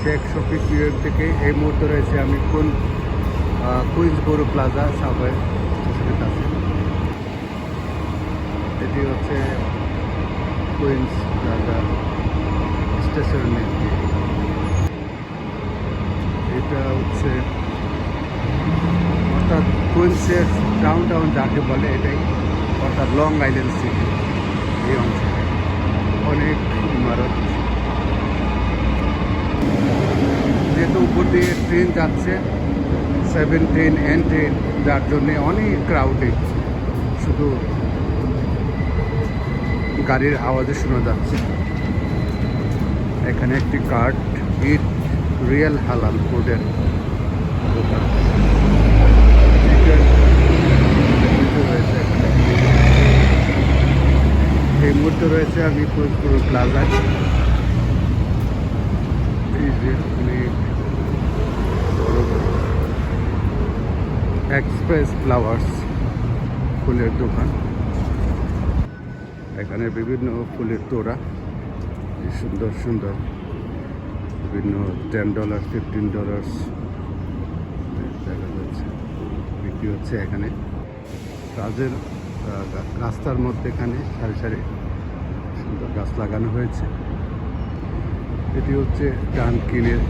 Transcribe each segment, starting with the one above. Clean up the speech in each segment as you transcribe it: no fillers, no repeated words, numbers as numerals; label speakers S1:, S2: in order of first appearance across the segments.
S1: শেখ শফিক বিভাগ থেকে এই মুহূর্তে রয়েছে আমি কুইন্সবোরো প্লাজা সাবওয়ে স্টেশনের কাছে। এটি হচ্ছে কুইন্স প্লাজা স্টেশনের দিকে। এটা হচ্ছে অর্থাৎ কুইন্সের ডাউন যাকে বলে এটাই, অর্থাৎ লং আইল্যান্ড সিটি। এই অংশে অনেক ইমারত, যেহেতু উপর দিয়ে ট্রেন যাচ্ছে 7 ট্রেন এন ট্রেন, যার জন্যে অনেক ক্রাউডেড, শুধু গাড়ির আওয়াজে শোনা যাচ্ছে। এখানে একটি কার্ড ইট রিয়েল হালাল ফুডের দোকান রয়েছে এখানে। এই মুহূর্তে রয়েছে আমি কুইন্সবোরো প্লাজায়। এই যে অনেক বড় বড় এক্সপ্রেস ফ্লাওয়ার্স ফুলের দোকান। এখানে বিভিন্ন ফুলের তোড়া, সুন্দর সুন্দর বিভিন্ন $10, $15 দেখা যাচ্ছে বিক্রি হচ্ছে এখানে। কাজের রাস্তার মধ্যে এখানে সারি সারি সুন্দর গাছ লাগানো হয়েছে। এটি হচ্ছে ডানকিনের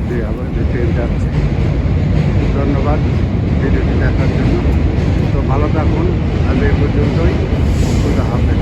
S1: যে আবার যে ট্রেন যাচ্ছে। ধন্যবাদ ভিডিওটি দেখার জন্য। তো ভালো থাকুন, আজ এই পর্যন্তই। খোদা হাফেজ।